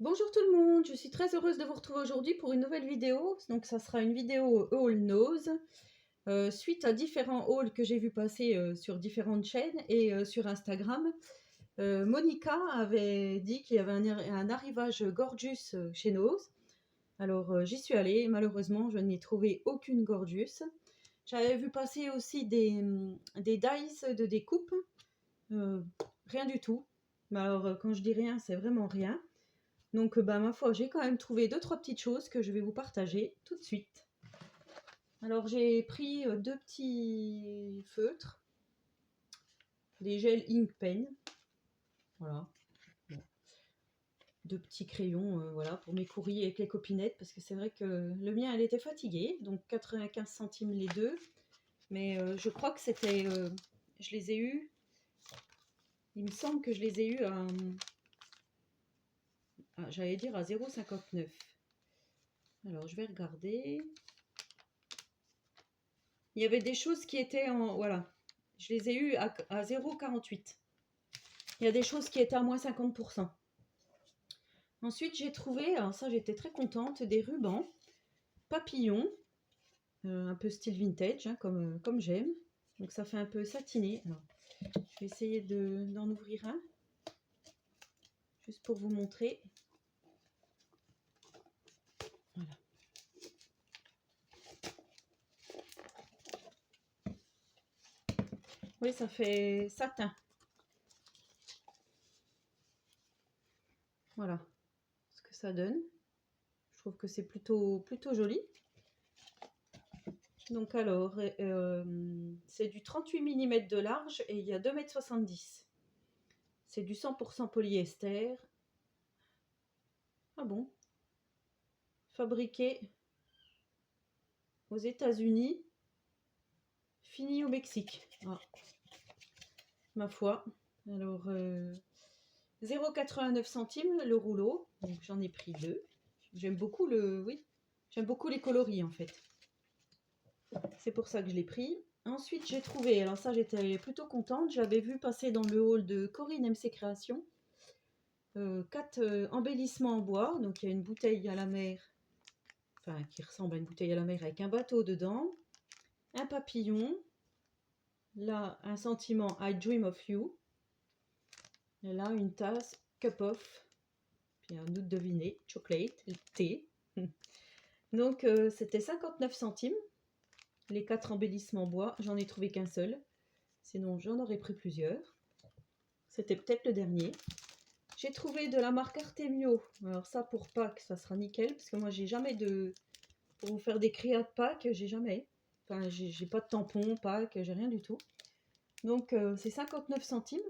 Bonjour tout le monde, je suis très heureuse de vous retrouver aujourd'hui pour une nouvelle vidéo. Donc ça sera une vidéo haul nose, suite à différents hauls que j'ai vu passer sur différentes chaînes et sur Instagram. Monica avait dit qu'il y avait un arrivage Gorgeous chez Nose. Alors j'y suis allée et malheureusement je n'ai trouvé aucune Gorgeous. J'avais vu passer aussi des dice de découpe, rien du tout. Mais alors quand je dis rien, c'est vraiment rien. Donc, ma foi, j'ai quand même trouvé 2-3 petites choses que je vais vous partager tout de suite. Alors, j'ai pris 2 petits feutres, des gels Ink Pen. Voilà. Bon. 2 petits crayons, voilà, pour mes courriers avec les copinettes, parce que c'est vrai que le mien, elle était fatiguée, donc 95 centimes les deux. Mais je crois que c'était... je les ai eus... Il me semble que je les ai eus à... j'allais dire à 0,59. Alors, je vais regarder... Il y avait des choses qui étaient en... Voilà. Je les ai eues à 0,48. Il y a des choses qui étaient à moins 50%. Ensuite, j'ai trouvé, alors ça j'étais très contente, des rubans papillons, un peu style vintage, hein, comme j'aime. Donc ça fait un peu satiné. Alors, je vais essayer d'en ouvrir un, juste pour vous montrer. Voilà. Oui, ça fait satin. Voilà ce que ça donne. Je trouve que c'est plutôt joli. Donc alors, c'est du 38 mm de large et il y a 2,70 m. C'est du 100% polyester. Ah bon? Fabriqué aux États-Unis, fini au Mexique. Ah, ma foi. Alors, 0,89 centimes le rouleau. Donc j'en ai pris 2. J'aime beaucoup j'aime beaucoup les coloris en fait. C'est pour ça que je l'ai pris. Ensuite, j'ai trouvé, alors ça j'étais plutôt contente, j'avais vu passer dans le haul de Corinne MC Création 4 embellissements en bois. Donc il y a une bouteille à la mer, enfin qui ressemble à une bouteille à la mer avec un bateau dedans, un papillon, là un sentiment I Dream of You, et là une tasse Cup of, puis un autre deviné, chocolate, thé. Donc c'était 59 centimes, les 4 embellissements bois, j'en ai trouvé qu'un seul, sinon j'en aurais pris plusieurs. C'était peut-être le dernier. J'ai trouvé de la marque Artemio, alors ça pour Pâques ça sera nickel, parce que moi j'ai jamais de... Pour vous faire des créas de Pâques, j'ai jamais. Enfin j'ai pas de tampon Pâques, j'ai rien du tout. Donc c'est 59 centimes.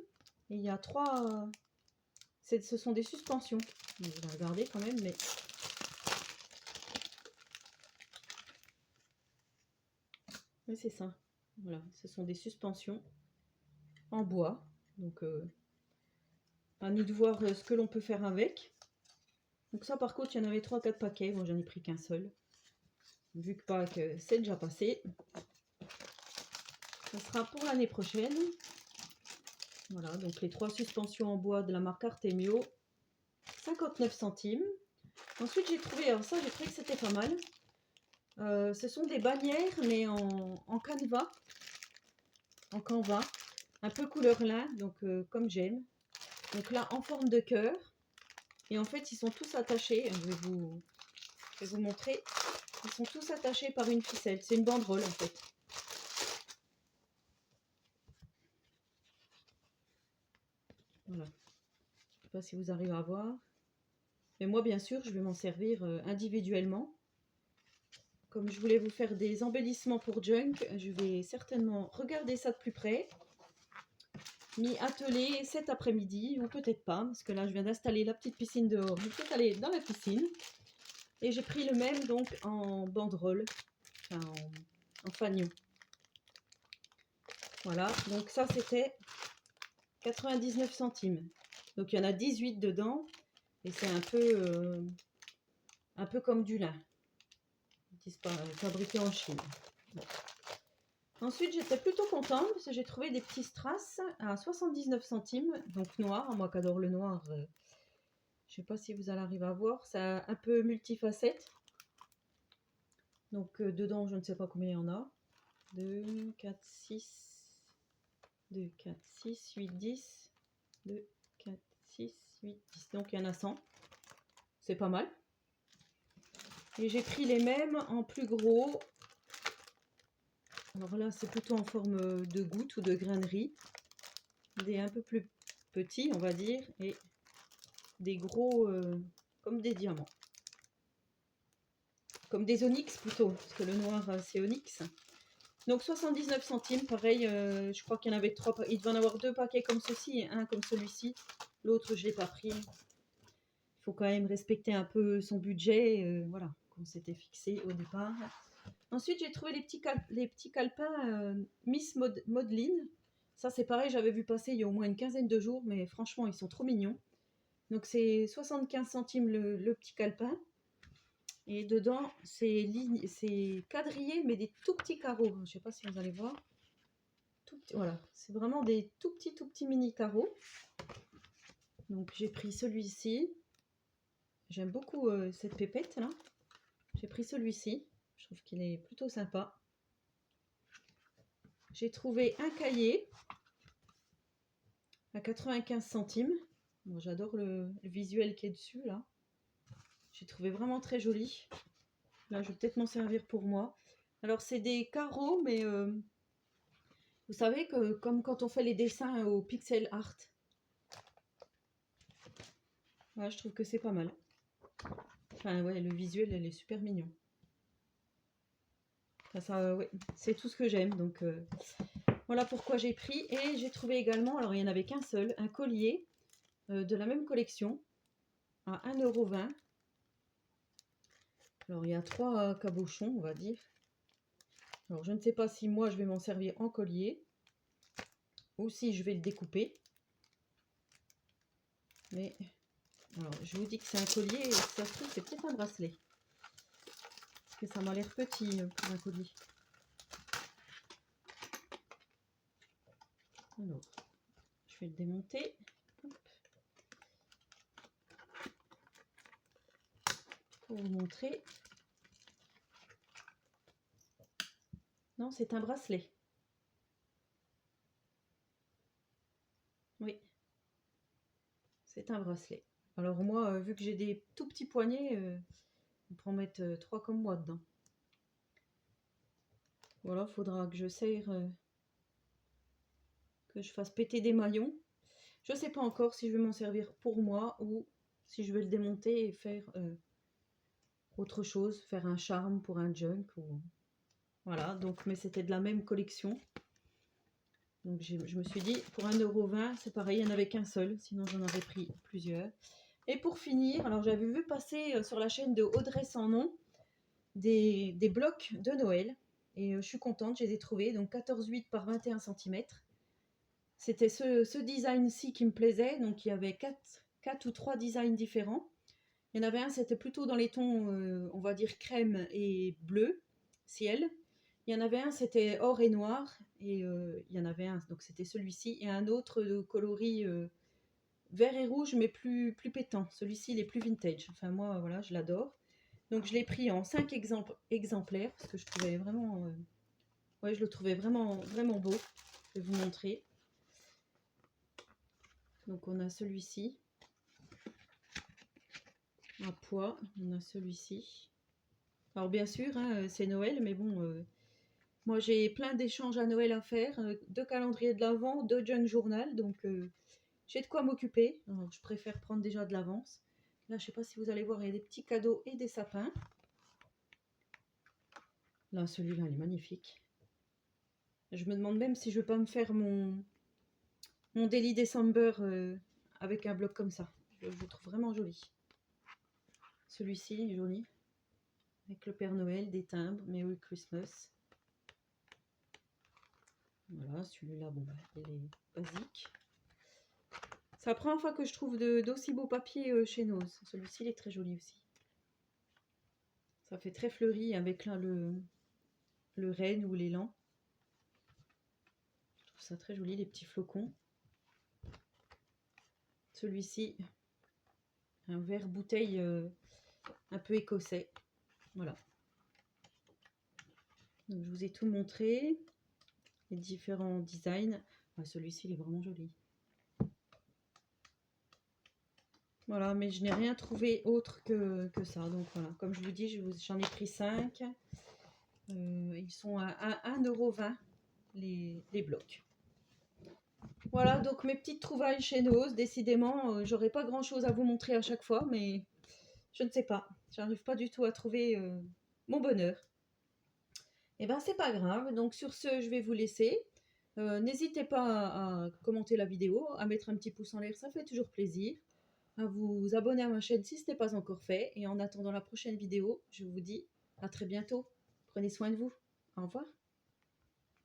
Et il y a 3... ce sont des suspensions. Je vais regarder quand même, mais... Oui, c'est ça. Voilà, ce sont des suspensions en bois. Donc, à nous de voir ce que l'on peut faire avec. Donc ça, par contre, il y en avait 3-4 paquets. Moi, j'en ai pris qu'un seul. Vu que Pâques, c'est déjà passé. Ça sera pour l'année prochaine. Voilà, donc les 3 suspensions en bois de la marque Artemio. 59 centimes. Ensuite, j'ai trouvé, alors ça, j'ai trouvé que c'était pas mal. Ce sont des bannières, mais en canevas. En canvas. Un peu couleur lin, donc comme j'aime. Donc là, en forme de cœur. Et en fait, ils sont tous attachés. Je vais vous montrer. Ils sont tous attachés par une ficelle. C'est une banderole, en fait. Voilà. Je ne sais pas si vous arrivez à voir. Mais moi, bien sûr, je vais m'en servir individuellement. Comme je voulais vous faire des embellissements pour junk, je vais certainement regarder ça de plus près. M'y atteler cet après-midi, ou peut-être pas, parce que là, je viens d'installer la petite piscine dehors. Je vais peut-être aller dans la piscine. Et j'ai pris le même, donc, en banderole, enfin, en fanion. Voilà, donc ça, c'était 99 centimes. Donc, il y en a 18 dedans. Et c'est un peu comme du lin. Ils disent pas fabriqué en Chine. Bon. Ensuite, j'étais plutôt contente parce que j'ai trouvé des petits strass à 79 centimes, donc noir. Moi qui adore le noir, Je sais pas si vous allez arriver à voir. C'est un peu multifacette. Donc dedans, je ne sais pas combien il y en a. 2, 4, 6, 2, 4, 6, 8, 10. 2, 4, 6, 8, 10. Donc il y en a 100. C'est pas mal. Et j'ai pris les mêmes en plus gros. Alors là, c'est plutôt en forme de gouttes ou de grains de riz. Des un peu plus petits, on va dire. Et des gros comme des diamants. Comme des onyx plutôt, parce que le noir c'est onyx. Donc 79 centimes, pareil, je crois qu'il y en avait 3, il devait en avoir 2 paquets comme ceci et un comme celui-ci. L'autre je l'ai pas pris. Il faut quand même respecter un peu son budget, voilà, qu'on s'était fixé au départ. Ensuite j'ai trouvé les petits calepins Miss Modeline. Ça c'est pareil, j'avais vu passer il y a au moins une quinzaine de jours, mais franchement ils sont trop mignons. Donc c'est 75 centimes le petit calepin. Et dedans, c'est quadrillé, mais des tout petits carreaux. Je ne sais pas si vous allez voir. Voilà, c'est vraiment des tout petits mini carreaux. Donc j'ai pris celui-ci. J'aime beaucoup cette pépette là. J'ai pris celui-ci. Je trouve qu'il est plutôt sympa. J'ai trouvé un cahier à 95 centimes. Bon, j'adore le visuel qui est dessus là. J'ai trouvé vraiment très joli. Là, je vais peut-être m'en servir pour moi. Alors, c'est des carreaux, mais vous savez que comme quand on fait les dessins au pixel art. Ouais, je trouve que c'est pas mal. Enfin, ouais, le visuel, elle est super mignon. Enfin, ça, ouais, c'est tout ce que j'aime. Donc, voilà pourquoi j'ai pris. Et j'ai trouvé également, alors il n'y en avait qu'un seul, un collier de la même collection à 1,20 €. Alors, il y a 3 cabochons, on va dire. Alors, je ne sais pas si moi, je vais m'en servir en collier ou si je vais le découper. Mais, alors, je vous dis que c'est un collier et ça se trouve, c'est peut-être un bracelet. Parce que ça m'a l'air petit pour un collier. Alors, je vais le démonter. Hop. Pour vous montrer. Non, c'est un bracelet. Oui, c'est un bracelet. Alors moi, vu que j'ai des tout petits poignets, on peut en mettre 3 comme moi dedans. Voilà, faudra que je serre, que je fasse péter des maillons. Je sais pas encore si je vais m'en servir pour moi ou si je vais le démonter et faire autre chose, faire un charme pour un junk. Ou... Voilà, donc, mais c'était de la même collection. Donc je me suis dit, pour 1,20 €, c'est pareil, il n'y en avait qu'un seul, sinon j'en aurais pris plusieurs. Et pour finir, alors j'avais vu passer sur la chaîne de Audrey Sans Nom des blocs de Noël. Et je suis contente, je les ai trouvés, donc 14,8 par 21 cm. C'était ce design-ci qui me plaisait, donc il y avait 4 ou 3 designs différents. Il y en avait un, c'était plutôt dans les tons, on va dire crème et bleu, ciel. Il y en avait un, c'était or et noir, et il y en avait un, donc c'était celui-ci, et un autre de coloris vert et rouge, mais plus pétant. Celui-ci, il est plus vintage. Enfin, moi, voilà, je l'adore. Donc, je l'ai pris en 5 exemplaires, parce que je trouvais vraiment... ouais, je le trouvais vraiment beau. Je vais vous montrer. Donc, on a celui-ci. À poids, on a celui-ci. Alors, bien sûr, hein, c'est Noël, mais bon... moi, j'ai plein d'échanges à Noël à faire, 2 calendriers de l'Avent, 2 junk journal, donc j'ai de quoi m'occuper. Je préfère prendre déjà de l'avance. Là, je ne sais pas si vous allez voir, il y a des petits cadeaux et des sapins. Là, celui-là, il est magnifique. Je me demande même si je ne vais pas me faire mon Daily December avec un bloc comme ça. Je le trouve vraiment joli. Celui-ci est joli. Avec le Père Noël, des timbres, Merry Christmas. Voilà, celui-là, bon, il est basique. C'est la première fois que je trouve d'aussi beaux papiers chez Nose. Celui-ci, il est très joli aussi. Ça fait très fleuri avec là le renne ou l'élan. Je trouve ça très joli, les petits flocons. Celui-ci, un verre bouteille un peu écossais. Voilà. Donc, je vous ai tout montré, les différents designs. Celui-ci, il est vraiment joli. Voilà, mais je n'ai rien trouvé autre que ça. Donc voilà, comme je vous dis, j'en ai pris 5. Ils sont à 1,20 € les blocs. Voilà, donc mes petites trouvailles chez Noz. Décidément, j'aurais pas grand chose à vous montrer à chaque fois, mais je ne sais pas. J'arrive pas du tout à trouver mon bonheur. Et ben c'est pas grave. Donc sur ce, je vais vous laisser. N'hésitez pas à commenter la vidéo, à mettre un petit pouce en l'air, ça fait toujours plaisir. À vous abonner à ma chaîne si ce n'est pas encore fait. Et en attendant la prochaine vidéo, je vous dis à très bientôt. Prenez soin de vous. Au revoir.